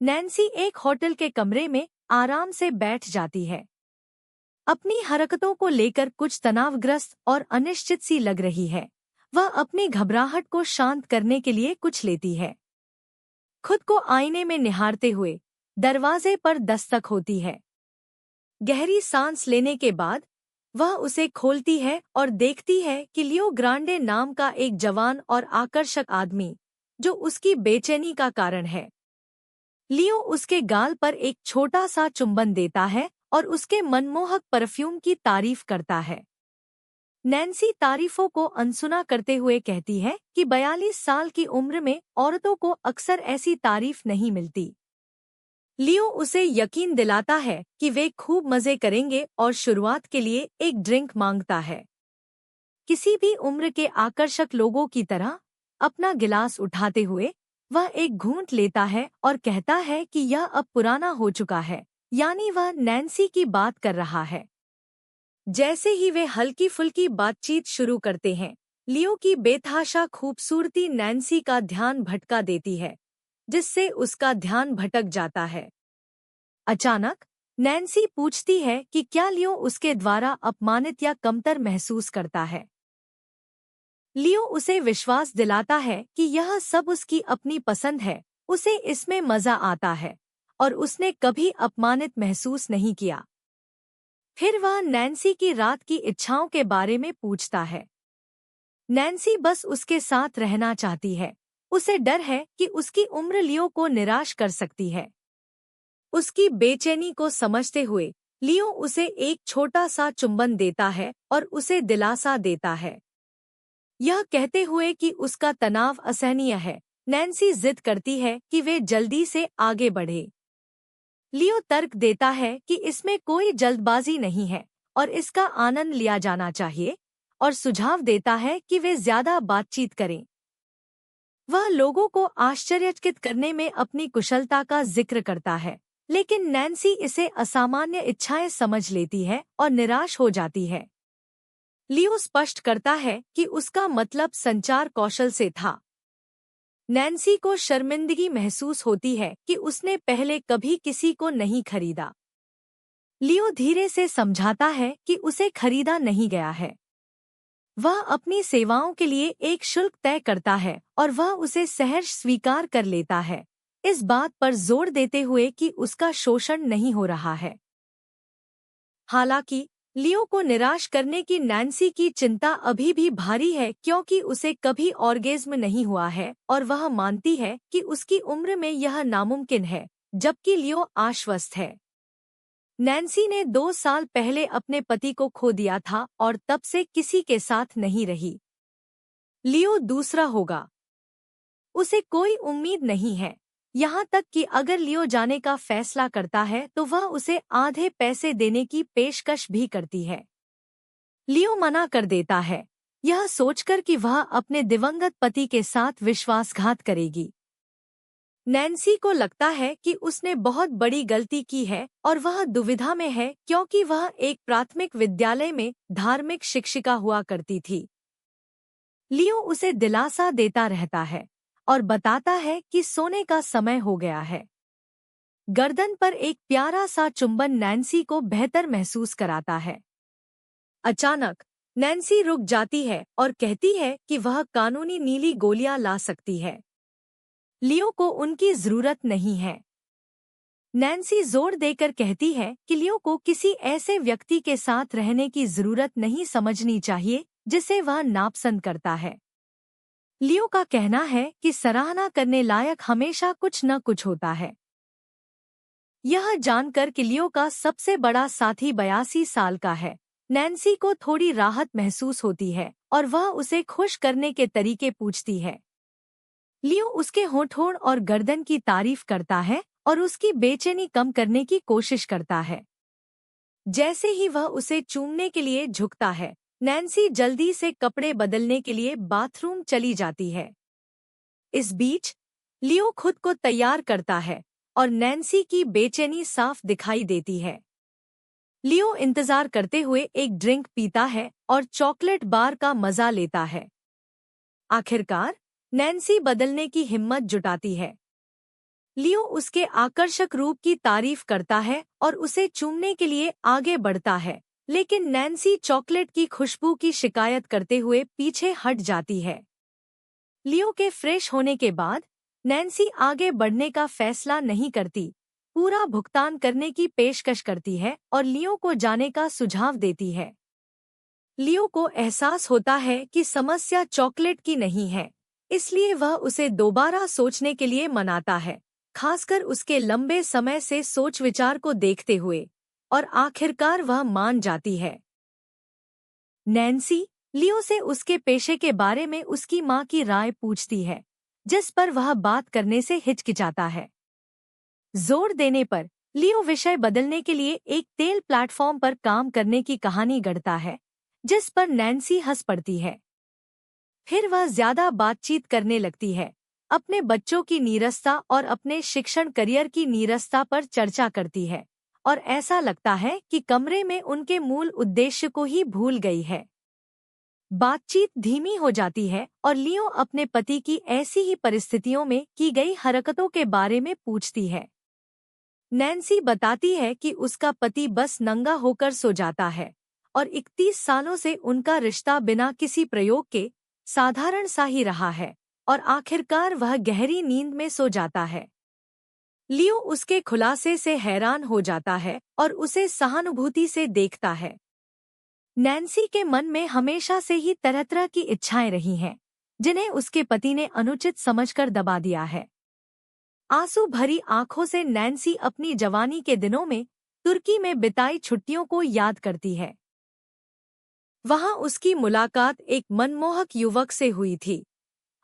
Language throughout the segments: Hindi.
नैन्सी एक होटल के कमरे में आराम से बैठ जाती है। अपनी हरकतों को लेकर कुछ तनावग्रस्त और अनिश्चित सी लग रही है। वह अपनी घबराहट को शांत करने के लिए कुछ लेती है। खुद को आईने में निहारते हुए दरवाजे पर दस्तक होती है। गहरी सांस लेने के बाद वह उसे खोलती है और देखती है कि लियो ग्रांडे नाम का एक जवान और आकर्षक आदमी, जो उसकी बेचैनी का कारण है। लियो उसके गाल पर एक छोटा सा चुंबन देता है और उसके मनमोहक परफ्यूम की तारीफ करता है। नैन्सी तारीफों को अनसुना करते हुए कहती है कि 42 साल की उम्र में औरतों को अक्सर ऐसी तारीफ नहीं मिलती। लियो उसे यकीन दिलाता है कि वे खूब मजे करेंगे और शुरुआत के लिए एक ड्रिंक मांगता है। किसी भी उम्र के आकर्षक लोगों की तरह अपना गिलास उठाते हुए वह एक घूंट लेता है और कहता है कि यह अब पुराना हो चुका है, यानी वह नैन्सी की बात कर रहा है। जैसे ही वे हल्की फुल्की बातचीत शुरू करते हैं, लियो की बेतहाशा खूबसूरती नैन्सी का ध्यान भटका देती है, जिससे उसका ध्यान भटक जाता है। अचानक नैन्सी पूछती है कि क्या लियो उसके द्वारा अपमानित या कमतर महसूस करता है। लियो उसे विश्वास दिलाता है कि यह सब उसकी अपनी पसंद है, उसे इसमें मजा आता है और उसने कभी अपमानित महसूस नहीं किया। फिर वह नैन्सी की रात की इच्छाओं के बारे में पूछता है। नैन्सी बस उसके साथ रहना चाहती है। उसे डर है कि उसकी उम्र लियो को निराश कर सकती है। उसकी बेचैनी को समझते हुए लियो उसे एक छोटा सा चुंबन देता है और उसे दिलासा देता है, यह कहते हुए कि उसका तनाव असहनीय है। नैन्सी जिद करती है कि वे जल्दी से आगे बढ़े। लियो तर्क देता है कि इसमें कोई जल्दबाजी नहीं है और इसका आनंद लिया जाना चाहिए, और सुझाव देता है कि वे ज्यादा बातचीत करें। वह लोगों को आश्चर्यचकित करने में अपनी कुशलता का जिक्र करता है, लेकिन नैन्सी इसे असामान्य इच्छाएं समझ लेती है और निराश हो जाती है। लियो स्पष्ट करता है कि उसका मतलब संचार कौशल से था। नैन्सी को शर्मिंदगी महसूस होती है कि उसने पहले कभी किसी को नहीं खरीदा। लियो धीरे से समझाता है कि उसे खरीदा नहीं गया है। वह अपनी सेवाओं के लिए एक शुल्क तय करता है और वह उसे सहर्ष स्वीकार कर लेता है, इस बात पर जोर देते हुए कि उसका शोषण नहीं हो रहा है। हालांकि लियो को निराश करने की नैन्सी की चिंता अभी भी भारी है, क्योंकि उसे कभी ऑर्गेज्म नहीं हुआ है और वह मानती है कि उसकी उम्र में यह नामुमकिन है, जबकि लियो आश्वस्त है। नैन्सी ने 2 साल पहले अपने पति को खो दिया था और तब से किसी के साथ नहीं रही। लियो दूसरा होगा। उसे कोई उम्मीद नहीं है, यहाँ तक कि अगर लियो जाने का फैसला करता है तो वह उसे आधे पैसे देने की पेशकश भी करती है। लियो मना कर देता है, यह सोचकर कि वह अपने दिवंगत पति के साथ विश्वासघात करेगी। नैन्सी को लगता है कि उसने बहुत बड़ी गलती की है और वह दुविधा में है, क्योंकि वह एक प्राथमिक विद्यालय में धार्मिक शिक्षिका हुआ करती थी। लियो उसे दिलासा देता रहता है और बताता है कि सोने का समय हो गया है। गर्दन पर एक प्यारा सा चुंबन नैन्सी को बेहतर महसूस कराता है। अचानक नैन्सी रुक जाती है और कहती है कि वह कानूनी नीली गोलियां ला सकती है। लियो को उनकी जरूरत नहीं है। नैन्सी जोर देकर कहती है कि लियो को किसी ऐसे व्यक्ति के साथ रहने की जरूरत नहीं समझनी चाहिए जिसे वह नापसंद करता है। लियो का कहना है कि सराहना करने लायक हमेशा कुछ न कुछ होता है। यह जानकर कि लियो का सबसे बड़ा साथी 82 साल का है, नैन्सी को थोड़ी राहत महसूस होती है और वह उसे खुश करने के तरीके पूछती है। लियो उसके होठों और गर्दन की तारीफ करता है और उसकी बेचैनी कम करने की कोशिश करता है। जैसे ही वह उसे चूमने के लिए झुकता है, नैन्सी जल्दी से कपड़े बदलने के लिए बाथरूम चली जाती है। इस बीच लियो खुद को तैयार करता है और नैन्सी की बेचैनी साफ दिखाई देती है। लियो इंतजार करते हुए एक ड्रिंक पीता है और चॉकलेट बार का मजा लेता है। आखिरकार नैन्सी बदलने की हिम्मत जुटाती है। लियो उसके आकर्षक रूप की तारीफ करता है और उसे चूमने के लिए आगे बढ़ता है, लेकिन नैन्सी चॉकलेट की खुशबू की शिकायत करते हुए पीछे हट जाती है। लियो के फ्रेश होने के बाद नैन्सी आगे बढ़ने का फैसला नहीं करती, पूरा भुगतान करने की पेशकश करती है और लियो को जाने का सुझाव देती है। लियो को एहसास होता है कि समस्या चॉकलेट की नहीं है, इसलिए वह उसे दोबारा सोचने के लिए मनाता है, खासकर उसके लंबे समय से सोच विचार को देखते हुए, और आखिरकार वह मान जाती है। नैन्सी लियो से उसके पेशे के बारे में उसकी माँ की राय पूछती है, जिस पर वह बात करने से हिचकिचाता है। जोर देने पर लियो विषय बदलने के लिए एक तेल प्लेटफॉर्म पर काम करने की कहानी गढ़ता है, जिस पर नैन्सी हंस पड़ती है। फिर वह ज्यादा बातचीत करने लगती है, अपने बच्चों की नीरसता और अपने शिक्षण करियर की नीरसता पर चर्चा करती है, और ऐसा लगता है कि कमरे में उनके मूल उद्देश्य को ही भूल गई है। बातचीत धीमी हो जाती है और लियो अपने पति की ऐसी ही परिस्थितियों में की गई हरकतों के बारे में पूछती है। नैन्सी बताती है कि उसका पति बस नंगा होकर सो जाता है और 31 सालों से उनका रिश्ता बिना किसी प्रयोग के साधारण सा ही रहा है, और आखिरकार वह गहरी नींद में सो जाता है। लियो उसके खुलासे से हैरान हो जाता है और उसे सहानुभूति से देखता है। नैन्सी के मन में हमेशा से ही तरह तरह की इच्छाएं रही हैं, जिन्हें उसके पति ने अनुचित समझकर दबा दिया है। आंसू भरी आंखों से नैन्सी अपनी जवानी के दिनों में तुर्की में बिताई छुट्टियों को याद करती है। वहां उसकी मुलाकात एक मनमोहक युवक से हुई थी,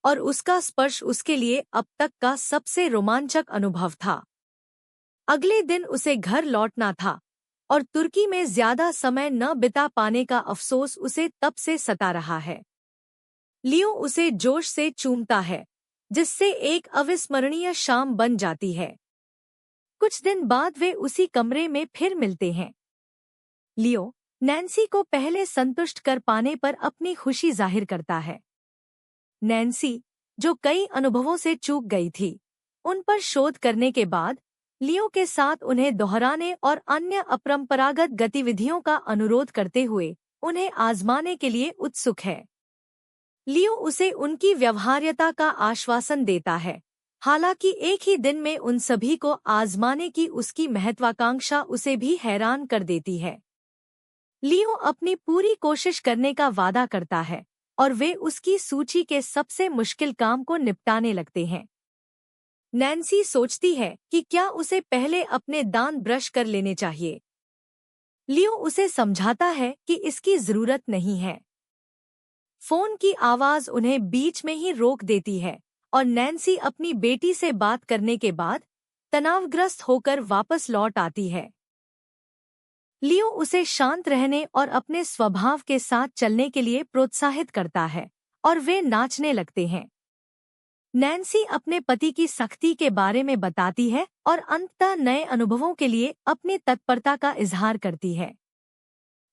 और उसका स्पर्श उसके लिए अब तक का सबसे रोमांचक अनुभव था। अगले दिन उसे घर लौटना था, और तुर्की में ज्यादा समय न बिता पाने का अफसोस उसे तब से सता रहा है। लियो उसे जोश से चूमता है, जिससे एक अविस्मरणीय शाम बन जाती है। कुछ दिन बाद वे उसी कमरे में फिर मिलते हैं। लियो नैन्सी को पहले संतुष्ट कर पाने पर अपनी खुशी जाहिर करता है। नैन्सी, जो कई अनुभवों से चूक गई थी, उन पर शोध करने के बाद लियो के साथ उन्हें दोहराने और अन्य अपरंपरागत गतिविधियों का अनुरोध करते हुए उन्हें आजमाने के लिए उत्सुक है। लियो उसे उनकी व्यवहार्यता का आश्वासन देता है, हालांकि एक ही दिन में उन सभी को आजमाने की उसकी महत्वाकांक्षा उसे भी हैरान कर देती है। लियो अपनी पूरी कोशिश करने का वादा करता है, और वे उसकी सूची के सबसे मुश्किल काम को निपटाने लगते हैं। नैन्सी सोचती है कि क्या उसे पहले अपने दांत ब्रश कर लेने चाहिए। लियो उसे समझाता है कि इसकी जरूरत नहीं है। फोन की आवाज उन्हें बीच में ही रोक देती है, और नैन्सी अपनी बेटी से बात करने के बाद तनावग्रस्त होकर वापस लौट आती है। लियो उसे शांत रहने और अपने स्वभाव के साथ चलने के लिए प्रोत्साहित करता है, और वे नाचने लगते हैं। नैन्सी अपने पति की सख्ती के बारे में बताती है और अंततः नए अनुभवों के लिए अपनी तत्परता का इजहार करती है।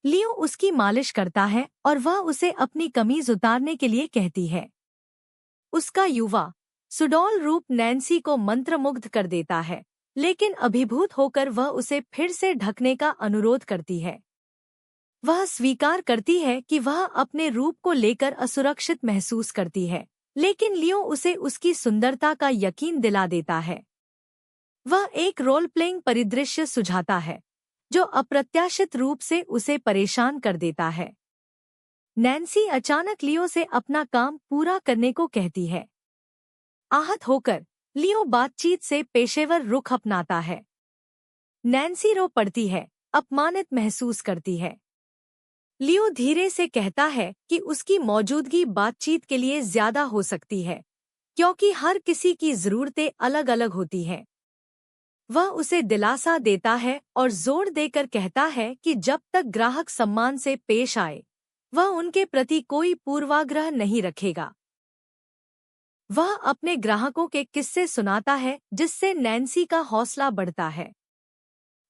लियो उसकी मालिश करता है और वह उसे अपनी कमीज उतारने के लिए कहती है। उसका युवा सुडौल रूप नैन्सी को मंत्रमुग्ध कर देता है, लेकिन अभिभूत होकर वह उसे फिर से ढकने का अनुरोध करती है। वह स्वीकार करती है कि वह अपने रूप को लेकर असुरक्षित महसूस करती है, लेकिन लियो उसे उसकी सुंदरता का यकीन दिला देता है। वह एक रोल प्लेइंग परिदृश्य सुझाता है, जो अप्रत्याशित रूप से उसे परेशान कर देता है। नैन्सी अचानक लियो से अपना काम पूरा करने को कहती है। आहत होकर लियो बातचीत से पेशेवर रुख अपनाता है। नैन्सी रो पड़ती है, अपमानित महसूस करती है। लियो धीरे से कहता है कि उसकी मौजूदगी बातचीत के लिए ज्यादा हो सकती है, क्योंकि हर किसी की जरूरतें अलग अलग होती हैं। वह उसे दिलासा देता है और जोर देकर कहता है कि जब तक ग्राहक सम्मान से पेश आए, वह उनके प्रति कोई पूर्वाग्रह नहीं रखेगा। वह अपने ग्राहकों के किस्से सुनाता है, जिससे नैन्सी का हौसला बढ़ता है।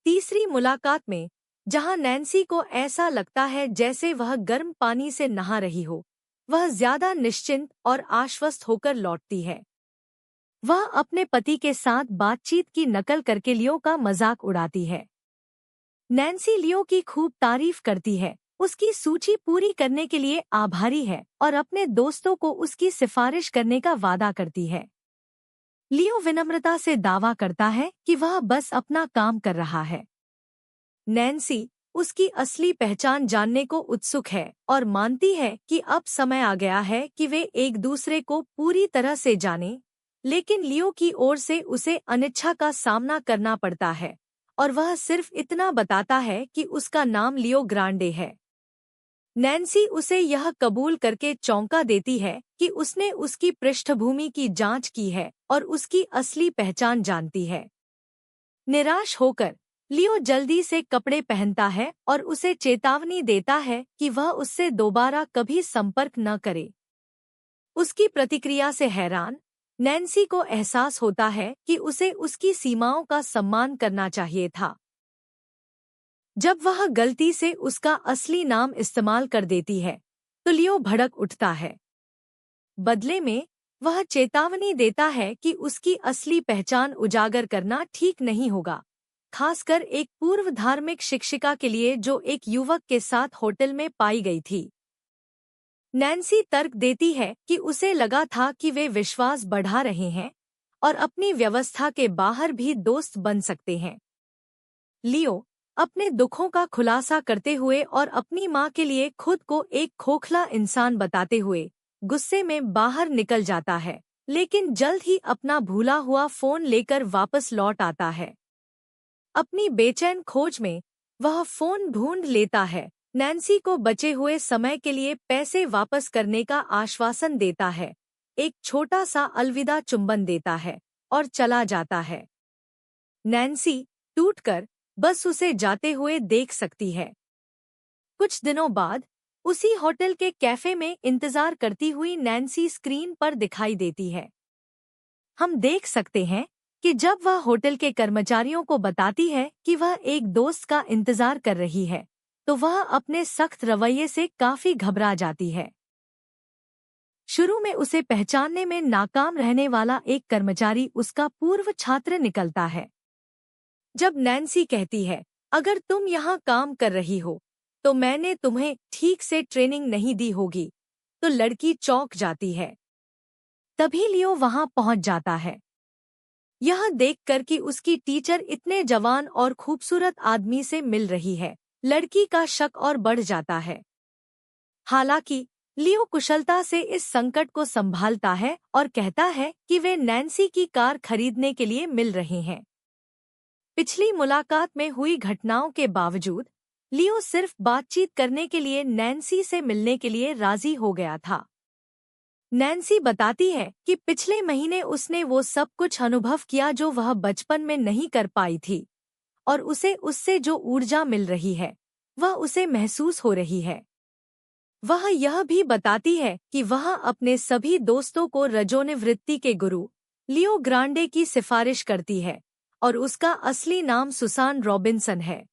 तीसरी मुलाकात में, जहां नैन्सी को ऐसा लगता है जैसे वह गर्म पानी से नहा रही हो, वह ज्यादा निश्चिंत और आश्वस्त होकर लौटती है। वह अपने पति के साथ बातचीत की नकल करके लियो का मजाक उड़ाती है। नैन्सी लियो की खूब तारीफ करती है, उसकी सूची पूरी करने के लिए आभारी है और अपने दोस्तों को उसकी सिफारिश करने का वादा करती है। लियो विनम्रता से दावा करता है कि वह बस अपना काम कर रहा है। नैन्सी उसकी असली पहचान जानने को उत्सुक है और मानती है कि अब समय आ गया है कि वे एक दूसरे को पूरी तरह से जानें, लेकिन लियो की ओर से उसे अनिच्छा का सामना करना पड़ता है और वह सिर्फ इतना बताता है कि उसका नाम लियो ग्रांडे है। नैन्सी उसे यह कबूल करके चौंका देती है कि उसने उसकी पृष्ठभूमि की जांच की है और उसकी असली पहचान जानती है। निराश होकर लियो जल्दी से कपड़े पहनता है और उसे चेतावनी देता है कि वह उससे दोबारा कभी संपर्क न करे। उसकी प्रतिक्रिया से हैरान नैन्सी को एहसास होता है कि उसे उसकी सीमाओं का सम्मान करना चाहिए था। जब वह गलती से उसका असली नाम इस्तेमाल कर देती है तो लियो भड़क उठता है। बदले में वह चेतावनी देता है कि उसकी असली पहचान उजागर करना ठीक नहीं होगा, खासकर एक पूर्व धार्मिक शिक्षिका के लिए जो एक युवक के साथ होटल में पाई गई थी। नैन्सी तर्क देती है कि उसे लगा था कि वे विश्वास बढ़ा रहे हैं और अपनी व्यवस्था के बाहर भी दोस्त बन सकते हैं। लियो अपने दुखों का खुलासा करते हुए और अपनी मां के लिए खुद को एक खोखला इंसान बताते हुए गुस्से में बाहर निकल जाता है, लेकिन जल्द ही अपना भूला हुआ फोन लेकर वापस लौट आता है। अपनी बेचैन खोज में वह फोन ढूंढ लेता है, नैन्सी को बचे हुए समय के लिए पैसे वापस करने का आश्वासन देता है, एक छोटा सा अलविदा चुंबन देता है और चला जाता है। नैन्सी टूटकर बस उसे जाते हुए देख सकती है। कुछ दिनों बाद उसी होटल के कैफे में इंतजार करती हुई नैन्सी स्क्रीन पर दिखाई देती है। हम देख सकते हैं कि जब वह होटल के कर्मचारियों को बताती है कि वह एक दोस्त का इंतजार कर रही है, तो वह अपने सख्त रवैये से काफी घबरा जाती है। शुरू में उसे पहचानने में नाकाम रहने वाला एक कर्मचारी उसका पूर्व छात्र निकलता है। जब नैन्सी कहती है, अगर तुम यहाँ काम कर रही हो तो मैंने तुम्हें ठीक से ट्रेनिंग नहीं दी होगी, तो लड़की चौंक जाती है। तभी लियो वहां पहुंच जाता है। यह देखकर कि उसकी टीचर इतने जवान और खूबसूरत आदमी से मिल रही है, लड़की का शक और बढ़ जाता है। हालांकि लियो कुशलता से इस संकट को संभालता है और कहता है कि वे नैन्सी की कार खरीदने के लिए मिल रहे हैं। पिछली मुलाकात में हुई घटनाओं के बावजूद लियो सिर्फ बातचीत करने के लिए नैन्सी से मिलने के लिए राजी हो गया था। नैन्सी बताती है कि पिछले महीने उसने वो सब कुछ अनुभव किया जो वह बचपन में नहीं कर पाई थी और उसे उससे जो ऊर्जा मिल रही है वह उसे महसूस हो रही है। वह यह भी बताती है कि वह अपने सभी दोस्तों को रजोनिवृत्ति के गुरु लियो ग्रांडे की सिफारिश करती है और उसका असली नाम सुसान रॉबिन्सन है।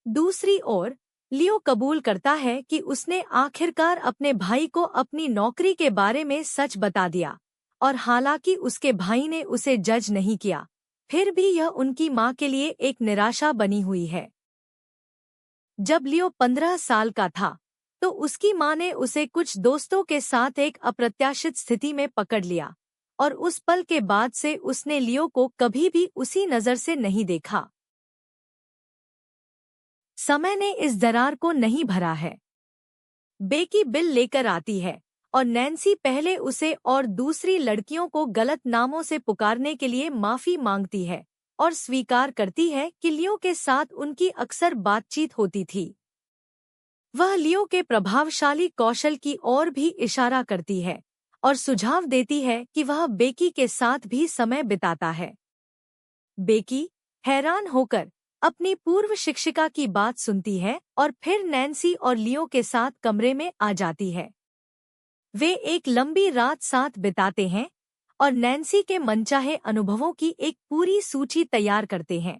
दूसरी ओर लियो कबूल करता है कि उसने आखिरकार अपने भाई को अपनी नौकरी के बारे में सच बता दिया और हालांकि उसके भाई ने उसे जज नहीं किया, फिर भी यह उनकी मां के लिए एक निराशा बनी हुई है। जब लियो 15 साल का था तो उसकी मां ने उसे कुछ दोस्तों के साथ एक अप्रत्याशित स्थिति में पकड़ लिया और उस पल के बाद से उसने लियो को कभी भी उसी नज़र से नहीं देखा। समय ने इस दरार को नहीं भरा है। बेकी बिल लेकर आती है और नैन्सी पहले उसे और दूसरी लड़कियों को गलत नामों से पुकारने के लिए माफी मांगती है और स्वीकार करती है कि लियो के साथ उनकी अक्सर बातचीत होती थी। वह लियो के प्रभावशाली कौशल की ओर भी इशारा करती है और सुझाव देती है कि वह बेकी के साथ भी समय बिताता है। बेकी हैरान होकर अपनी पूर्व शिक्षिका की बात सुनती है और फिर नैन्सी और लियो के साथ कमरे में आ जाती है। वे एक लंबी रात साथ बिताते हैं और नैन्सी के मनचाहे अनुभवों की एक पूरी सूची तैयार करते हैं।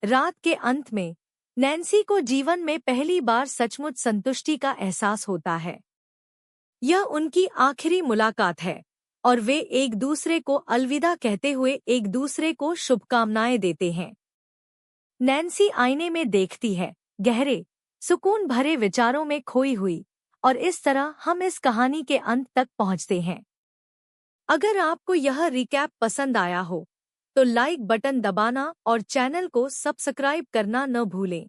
रात के अंत में नैन्सी को जीवन में पहली बार सचमुच संतुष्टि का एहसास होता है। यह उनकी आखिरी मुलाकात है और वे एक दूसरे को अलविदा कहते हुए एक दूसरे को शुभकामनाएं देते हैं। नैन्सी आईने में देखती है, गहरे सुकून भरे विचारों में खोई हुई, और इस तरह हम इस कहानी के अंत तक पहुंचते हैं। अगर आपको यह रिकैप पसंद आया हो तो लाइक बटन दबाना और चैनल को सब्सक्राइब करना न भूलें।